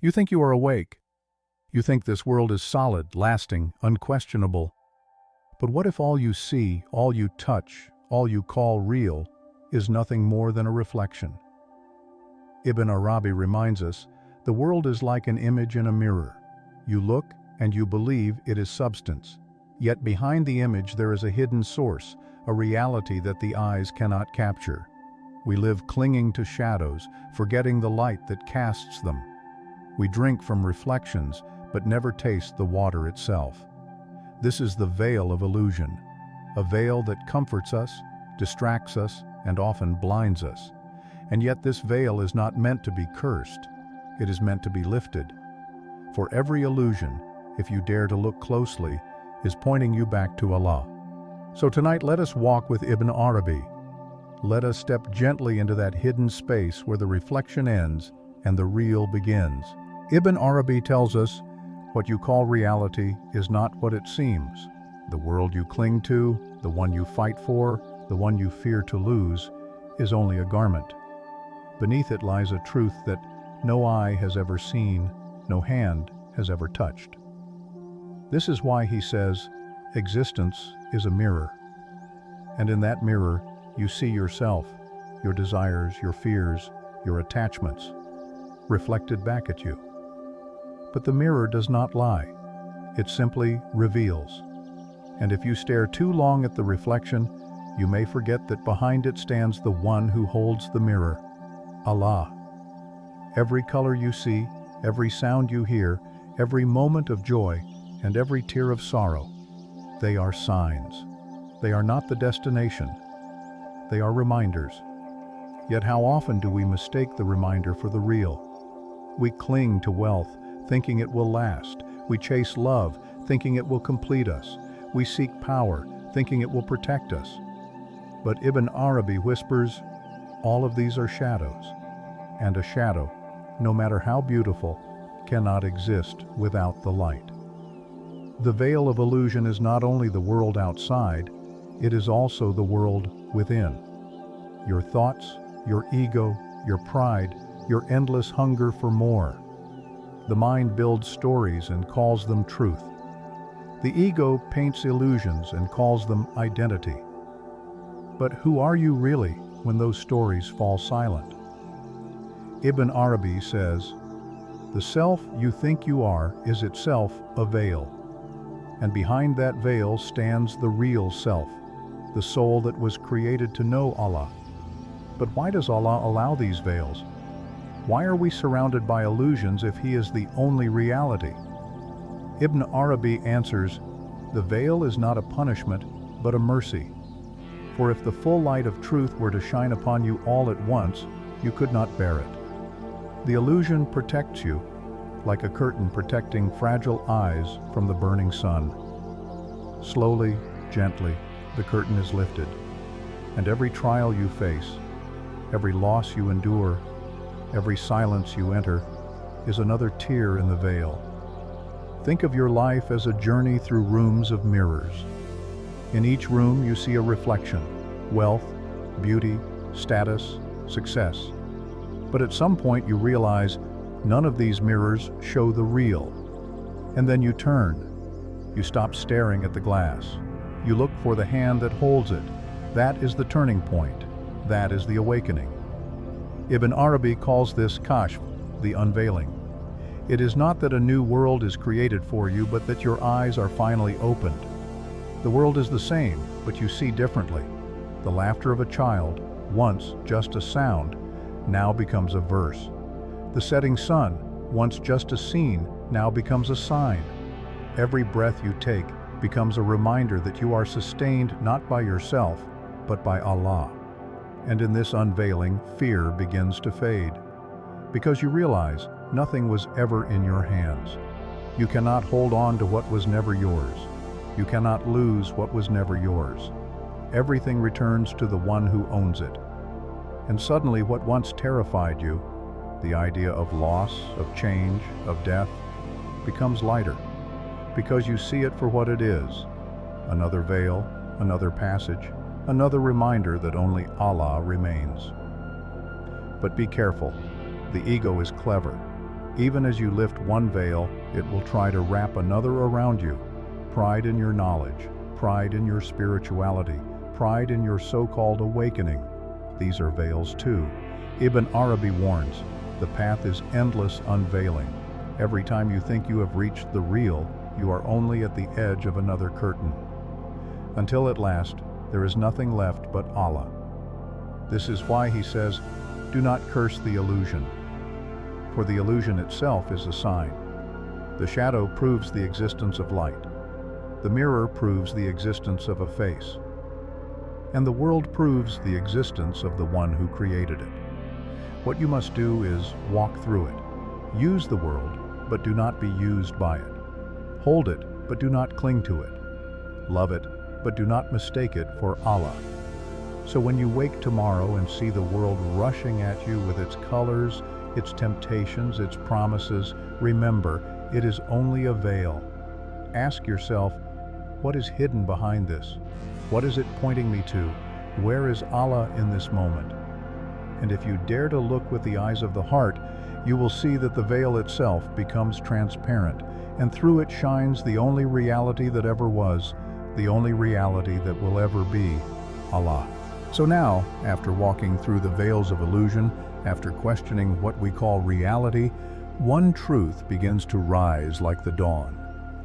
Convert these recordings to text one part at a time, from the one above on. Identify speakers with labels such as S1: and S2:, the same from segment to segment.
S1: You think you are awake. You think this world is solid, lasting, unquestionable. But what if all you see, all you touch, all you call real, is nothing more than a reflection? Ibn Arabi reminds us, the world is like an image in a mirror. You look and you believe it is substance. Yet behind the image there is a hidden source, a reality that the eyes cannot capture. We live clinging to shadows, forgetting the light that casts them. We drink from reflections, but never taste the water itself. This is the veil of illusion, a veil that comforts us, distracts us, and often blinds us. And yet this veil is not meant to be cursed. It is meant to be lifted. For every illusion, if you dare to look closely, is pointing you back to Allah. So tonight let us walk with Ibn Arabi. Let us step gently into that hidden space where the reflection ends and the real begins. Ibn Arabi tells us, what you call reality is not what it seems. The world you cling to, the one you fight for, the one you fear to lose, is only a garment. Beneath it lies a truth that no eye has ever seen, no hand has ever touched. This is why he says, existence is a mirror. And in that mirror, you see yourself, your desires, your fears, your attachments, reflected back at you. But the mirror does not lie. It simply reveals. And if you stare too long at the reflection, you may forget that behind it stands the one who holds the mirror, Allah. Every color you see, every sound you hear, every moment of joy, and every tear of sorrow, they are signs. They are not the destination. They are reminders. Yet how often do we mistake the reminder for the real? We cling to wealth, thinking it will last. We chase love, thinking it will complete us. We seek power, thinking it will protect us. But Ibn Arabi whispers, all of these are shadows. And a shadow, no matter how beautiful, cannot exist without the light. The veil of illusion is not only the world outside, it is also the world within. Your thoughts, your ego, your pride, your endless hunger for more. The mind builds stories and calls them truth. The ego paints illusions and calls them identity. But who are you really when those stories fall silent? Ibn Arabi says, the self you think you are is itself a veil. And behind that veil stands the real self, the soul that was created to know Allah. But why does Allah allow these veils? Why are we surrounded by illusions if He is the only reality? Ibn Arabi answers, the veil is not a punishment, but a mercy. For if the full light of truth were to shine upon you all at once, you could not bear it. The illusion protects you, like a curtain protecting fragile eyes from the burning sun. Slowly, gently, the curtain is lifted, and every trial you face, every loss you endure, every silence you enter, is another tear in the veil. Think of your life as a journey through rooms of mirrors. In each room you see a reflection, wealth, beauty, status, success. But at some point you realize none of these mirrors show the real. And then you turn. You stop staring at the glass. You look for the hand that holds it. That is the turning point. That is the awakening. Ibn Arabi calls this Kashf, the unveiling. It is not that a new world is created for you, but that your eyes are finally opened. The world is the same, but you see differently. The laughter of a child, once just a sound, now becomes a verse. The setting sun, once just a scene, now becomes a sign. Every breath you take becomes a reminder that you are sustained not by yourself, but by Allah. And in this unveiling, fear begins to fade. Because you realize nothing was ever in your hands. You cannot hold on to what was never yours. You cannot lose what was never yours. Everything returns to the one who owns it. And suddenly what once terrified you, the idea of loss, of change, of death, becomes lighter. Because you see it for what it is. Another veil, another passage, another reminder that only Allah remains. But be careful. The ego is clever. Even as you lift one veil, it will try to wrap another around you. Pride in your knowledge, pride in your spirituality, pride in your so-called awakening. These are veils too. Ibn Arabi warns, the path is endless unveiling. Every time you think you have reached the real, you are only at the edge of another curtain. Until at last, there is nothing left but Allah. This is why he says, do not curse the illusion. For the illusion itself is a sign. The shadow proves the existence of light. The mirror proves the existence of a face. And the world proves the existence of the one who created it. What you must do is walk through it. Use the world, but do not be used by it. Hold it, but do not cling to it. Love it, but do not mistake it for Allah. So when you wake tomorrow and see the world rushing at you with its colors, its temptations, its promises, remember, it is only a veil. Ask yourself, what is hidden behind this? What is it pointing me to? Where is Allah in this moment? And if you dare to look with the eyes of the heart, you will see that the veil itself becomes transparent, and through it shines the only reality that ever was, the only reality that will ever be, Allah. So now, after walking through the veils of illusion, after questioning what we call reality, one truth begins to rise like the dawn.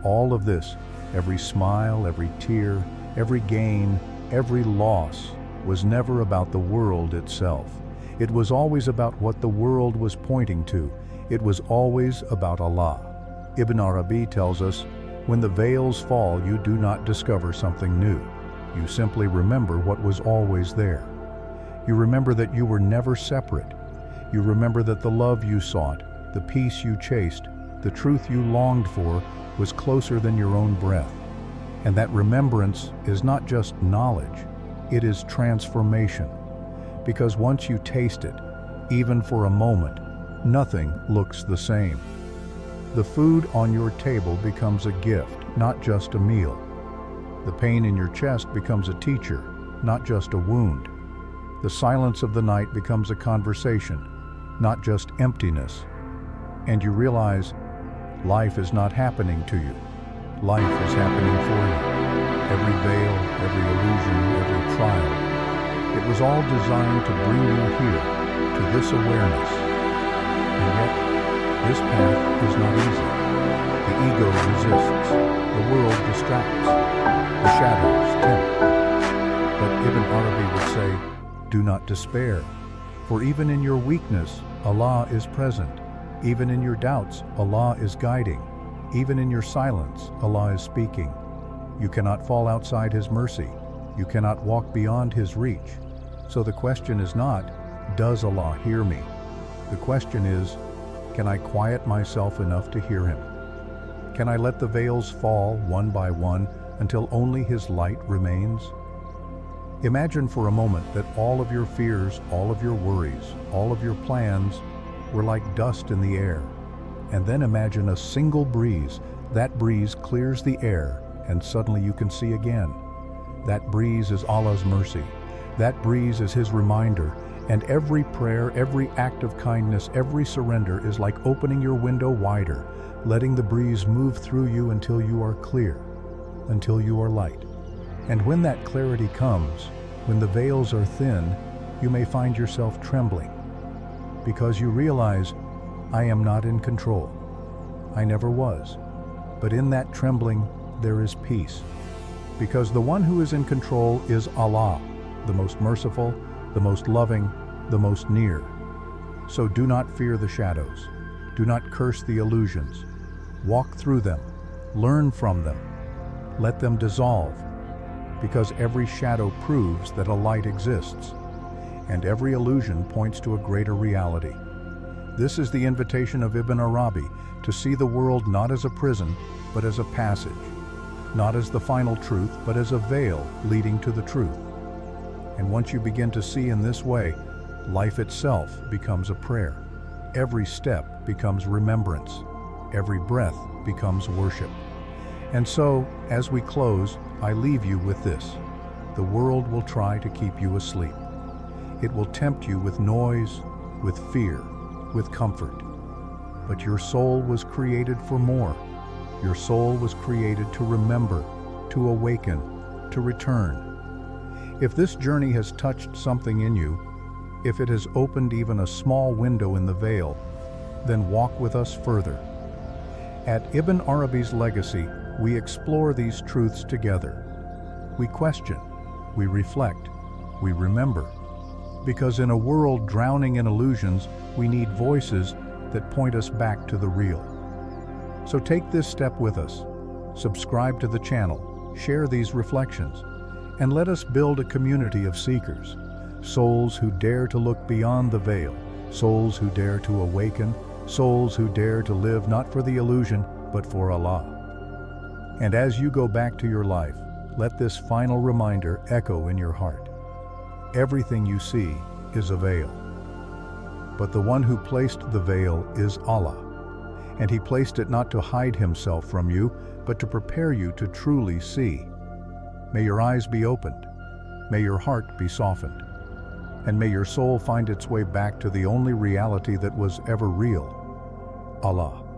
S1: All of this, every smile, every tear, every gain, every loss, was never about the world itself. It was always about what the world was pointing to. It was always about Allah. Ibn Arabi tells us, when the veils fall, you do not discover something new. You simply remember what was always there. You remember that you were never separate. You remember that the love you sought, the peace you chased, the truth you longed for was closer than your own breath. And that remembrance is not just knowledge, it is transformation. Because once you taste it, even for a moment, nothing looks the same. The food on your table becomes a gift, not just a meal. The pain in your chest becomes a teacher, not just a wound. The silence of the night becomes a conversation, not just emptiness. And you realize life is not happening to you. Life is happening for you. Every veil, every illusion, every trial. It was all designed to bring you here, to this awareness. And yet, this path is not easy. The ego resists. The world distracts. The shadows tempt. But Ibn Arabi would say, do not despair. For even in your weakness, Allah is present. Even in your doubts, Allah is guiding. Even in your silence, Allah is speaking. You cannot fall outside His mercy. You cannot walk beyond His reach. So the question is not, does Allah hear me? The question is, can I quiet myself enough to hear Him? Can I let the veils fall one by one until only His light remains? Imagine for a moment that all of your fears, all of your worries, all of your plans were like dust in the air. And then imagine a single breeze. That breeze clears the air, and suddenly you can see again. That breeze is Allah's mercy. That breeze is His reminder. And every prayer, every act of kindness, every surrender is like opening your window wider, letting the breeze move through you until you are clear, until you are light. And when that clarity comes, when the veils are thin, you may find yourself trembling, because you realize, I am not in control. I never was. But in that trembling, there is peace. Because the one who is in control is Allah, the most merciful, the most loving, the most near. So do not fear the shadows. Do not curse the illusions. Walk through them. Learn from them. Let them dissolve. Because every shadow proves that a light exists, and every illusion points to a greater reality. This is the invitation of Ibn Arabi, to see the world not as a prison, but as a passage. Not as the final truth, but as a veil leading to the truth. And once you begin to see in this way, life itself becomes a prayer. Every step becomes remembrance. Every breath becomes worship. And so, as we close, I leave you with this. The world will try to keep you asleep. It will tempt you with noise, with fear, with comfort. But your soul was created for more. Your soul was created to remember, to awaken, to return. If this journey has touched something in you, if it has opened even a small window in the veil, then walk with us further. At Ibn Arabi's legacy, we explore these truths together. We question, we reflect, we remember. Because in a world drowning in illusions, we need voices that point us back to the real. So take this step with us. Subscribe to the channel, share these reflections, and let us build a community of seekers, souls who dare to look beyond the veil, souls who dare to awaken, souls who dare to live not for the illusion, but for Allah. And as you go back to your life, let this final reminder echo in your heart. Everything you see is a veil. But the one who placed the veil is Allah, and He placed it not to hide Himself from you, but to prepare you to truly see. May your eyes be opened, may your heart be softened, and may your soul find its way back to the only reality that was ever real, Allah.